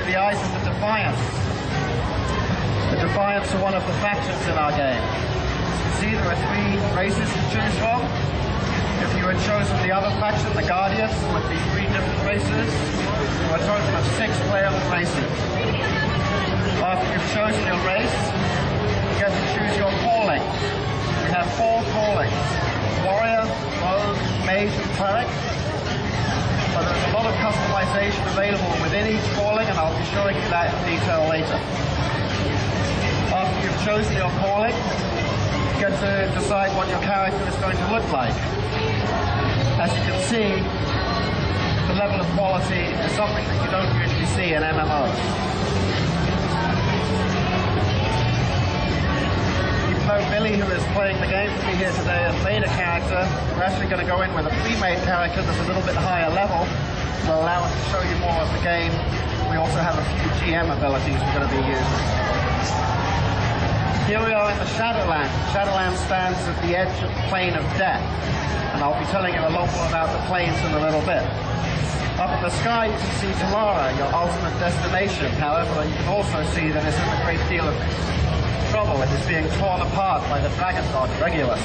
through the eyes of the Defiants. The Defiants are one of the factions in our game. You see there are 3 races to choose from. If you had chosen the other faction, the Guardians, there would be 3 different races. There are a total of 6 playable races. After you've chosen your race, you get to choose your calling. We have 4 callings: Warrior, Rogue, Mage, and Cleric. But there's a lot of customization available within each calling, and I'll be showing you that in detail later. After you've chosen your calling, you get to decide what your character is going to look like. As you can see, the level of quality is something that you don't usually see in MMOs. Even though Billy, who is playing the game for me here today, has made a character, we're actually going to go in with a pre-made character that's a little bit higher level to allow us to show you more of the game. We also have a few GM abilities we're going to be using. Here we are in the Shadowlands. Shadowlands stands at the edge of the plane of death, and I'll be telling you a lot more about the planes in a little bit. Up in the sky you can see Telara, your ultimate destination. However, you can also see that it's in a great deal of trouble. It is being torn apart by the dragon god Regulus.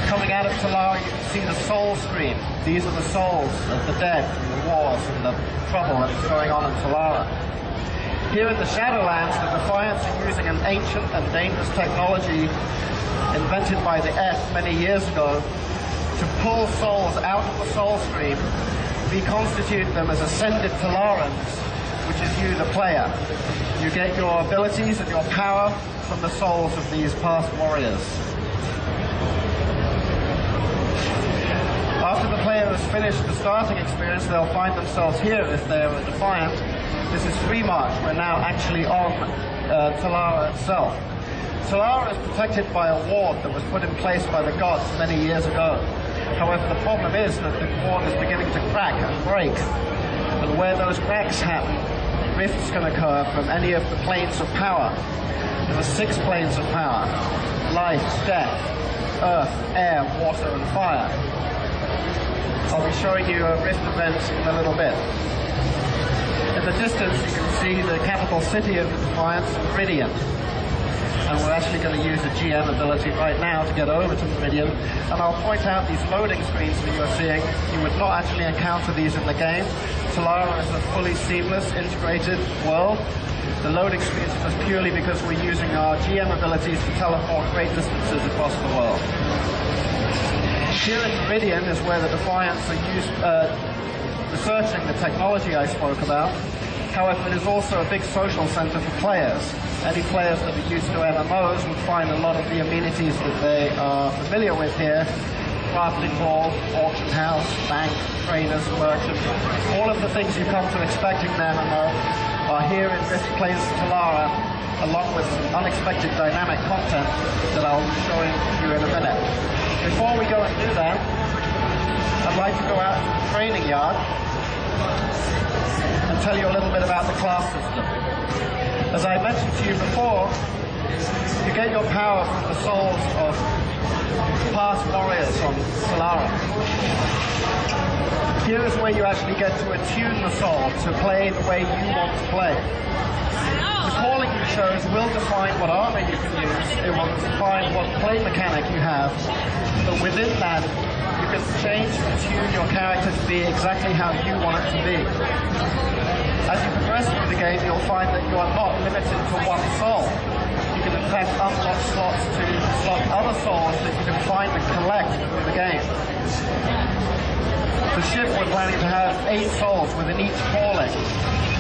Coming out of Telara, you can see the soul stream. These are the souls of the dead from the wars and the trouble that is going on in Telara. Here in the Shadowlands, the Defiants are using an ancient and dangerous technology invented by the F many years ago to pull souls out of the soul stream, reconstitute them as ascended Telarans, which is you, the player. You get your abilities and your power from the souls of these past warriors. After the player has finished the starting experience, they'll find themselves here if they're a Defiant. This is Free March. We're now actually on Telara itself. Telara is protected by a ward that was put in place by the gods many years ago. However, the problem is that the ward is beginning to crack and break. And where those cracks happen, rifts can occur from any of the planes of power. There are 6 planes of power: life, death, earth, air, water, and fire. I'll be showing you a rift event in a little bit. In the distance, you can see the capital city of the Defiance, Meridian. And we're actually going to use a GM ability right now to get over to Meridian. And I'll point out these loading screens that you're seeing. You would not actually encounter these in the game. Telara is a fully seamless, integrated world. The loading screens are just purely because we're using our GM abilities to teleport great distances across the world. Here in Meridian is where the Defiants are researching the technology I spoke about. However, it is also a big social center for players. Any players that are used to MMOs would find a lot of the amenities that they are familiar with here: crafting hall, auction house, bank, traders, merchant. All of the things you come to expect in an MMO are here in Rift Plains Telara, along with some unexpected dynamic content that I'll be showing you in a minute. Before we go and do that, I'd like to go out to the training yard and tell you a little bit about the class system. As I mentioned to you before, you get your power from the souls of past warriors on Telara. Here is where you actually get to attune the soul to play the way you want to play. The calling you chose will define what armor you can use, it will define what play mechanic you have, but within that, you can change and tune your character to be exactly how you want it to be. As you progress through the game, you'll find that you are not limited to one soul. You can in fact unlock slots to slot other souls that you can find and collect through the game. The ship we're planning to have 8 souls within each calling,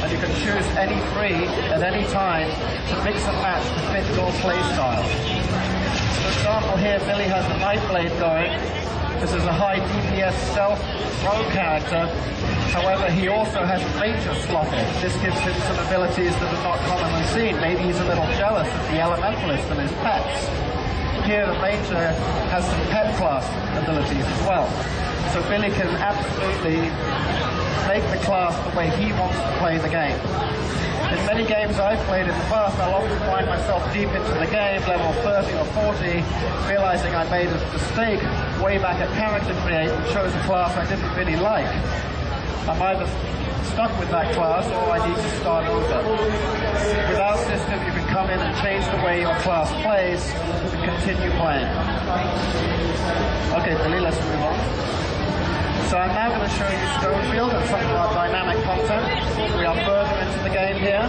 and you can choose any 3 at any time to mix and match to fit your playstyle. For example, here Billy has the Nightblade going. This is a high DPS stealth rogue character. However, he also has Ranger slotted. This gives him some abilities that are not commonly seen. Maybe he's a little jealous of the Elementalist and his pets. Here the Ranger has some pet class abilities as well. So Billy can absolutely make the class the way he wants to play the game. In many games I've played in the past, I'll often find myself deep into the game, level 30 or 40, realizing I made a mistake way back at Character Create and chose a class I didn't really like. I'm either stuck with that class, or I need to start over. With our system, you can come in and change the way your class plays and continue playing. Okay, Billy, let's move on. So I'm now going to show you Stonefield and some of our dynamic content. We are further into the game here.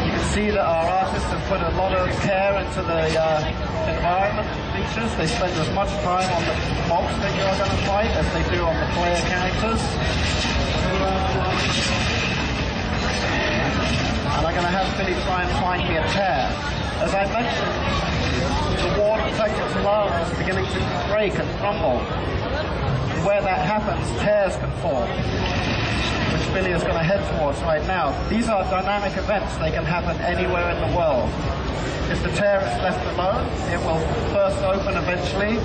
You can see that our artists have put a lot of care into the environment features. They spend as much time on the mobs that you are going to fight as they do on the player characters. And I'm going to have Billy try and find me a tear. As I mentioned, the ward protected Telara is beginning to break and crumble. And where that happens, tears can form, which Billy is going to head towards right now. These are dynamic events. They can happen anywhere in the world. If the tear is left alone, it will burst open eventually.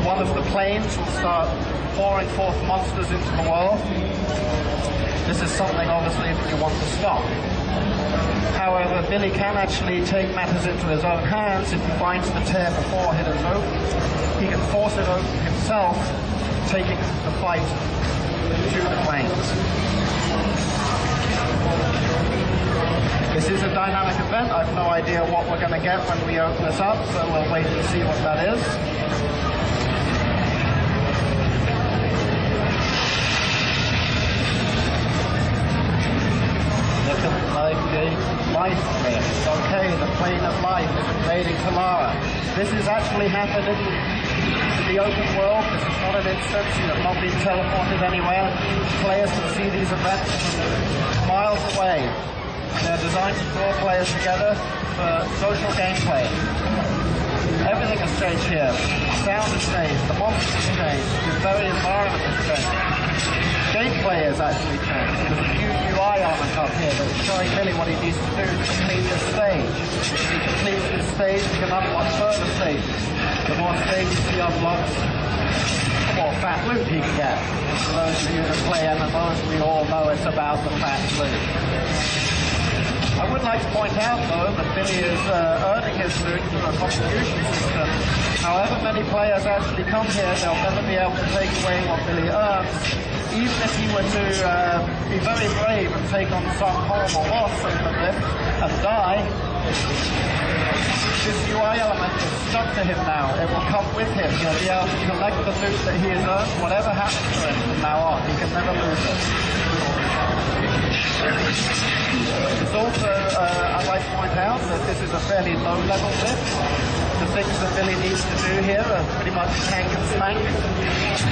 One of the planes will start pouring forth monsters into the world. This is something, obviously, that you want to stop. However, Billy can actually take matters into his own hands. If he finds the tear before it is open, he can force it open himself, taking the fight to the planes. This is a dynamic event. I've no idea what we're going to get when we open this up, so we'll wait and see what that is. Like the life rift. Okay, the plane of life is invading Telara. This is actually happening in the open world. This is not an instance. You have not been teleported anywhere. Players can see these events from miles away. They're designed to draw players together for social gameplay. Everything has changed here. Sound has changed. The monsters have changed. The very environment has changed. Gameplay has actually changed. There's a new UI element up here that's showing Billy what he needs to do to complete this stage. If he completes this stage, he can unlock further stages. The more stages he unlocks, the more fat loot he can get. For those of you that play MMOs, we all know it's about the fat loot. I would like to point out, though, that Billy is earning his loot through a contribution system. However many players actually come here, they'll never be able to take away what Billy earns. Even if he were to be very brave and take on some horrible loss in the rift and die, this UI element is stuck to him now. It will come with him. He'll be able to collect the loot that he has earned, whatever happens to him from now on. He can never lose it. It's also, I'd like to point out that this is a fairly low-level rift. The things that Billy needs to do here are pretty much tank and spank.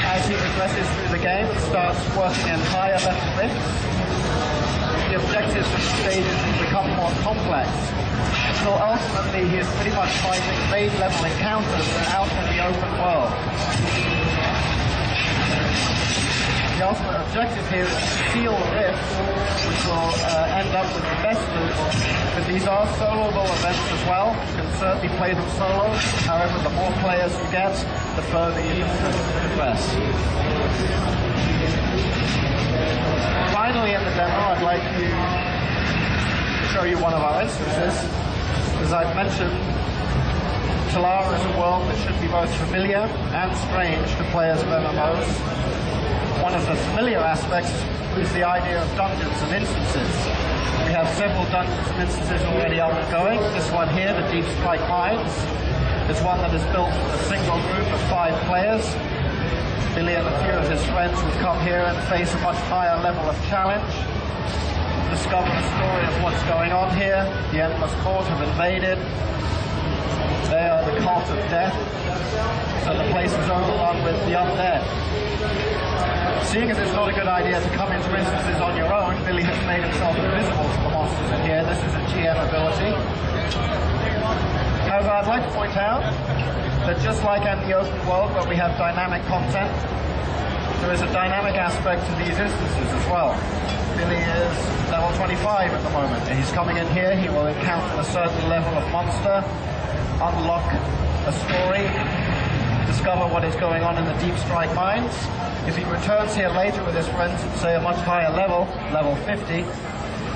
As he progresses through the game, he starts working in higher-level rifts. The objectives of the stages become more complex. So ultimately, he is pretty much fighting raid-level encounters out in the open world. The ultimate objective here is to seal the rift, which will end up with the best loot. But these are soloable events as well. You can certainly play them solo. However, the more players you get, the further you can progress. Finally, in the demo, I'd like to show you one of our instances. As I've mentioned, Telara is a world that should be both familiar and strange to players of MMOs. One of the familiar aspects is the idea of dungeons and instances. We have several dungeons and instances already up and going. This one here, the Deep Strike Mines, is one that is built for a single group of 5 players. Billy and a few of his friends would come here and face a much higher level of challenge, discover the story of what's going on here. The Endless Court have invaded. They are the cult of death, so the place is overrun with the undead. Seeing as it's not a good idea to come into instances on your own, Billy has made himself invisible to the monsters in here. This is a GM ability. However, I'd like to point out that just like in the open world where we have dynamic content, there is a dynamic aspect to these instances as well. Billy is level 25 at the moment. He's coming in here, he will encounter a certain level of monster, unlock a story, discover what is going on in the Deep Strike Mines. If he returns here later with his friends at, say, a much higher level, level 50,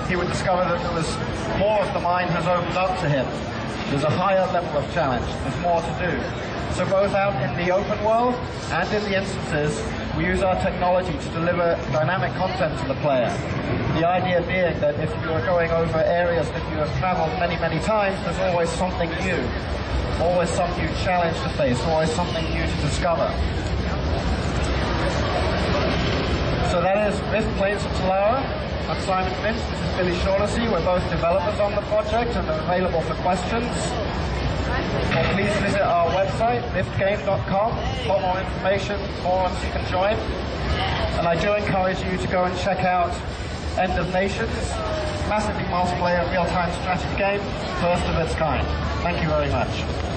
he would discover that there was more of the mind has opened up to him. There's a higher level of challenge. There's more to do. So both out in the open world and in the instances, we use our technology to deliver dynamic content to the player. The idea being that if you are going over areas that you have traveled many, many times, there's always something new. Always some new challenge to face, always something new to discover. So that is Rift Plains of Telara. I'm Simon Finch, this is Billy Shaughnessy. We're both developers on the project and are available for questions. So please visit our website, riftgame.com, for more information, forums you can join. And I do encourage you to go and check out End of Nations, massively multiplayer real-time strategy game, first of its kind. Thank you very much.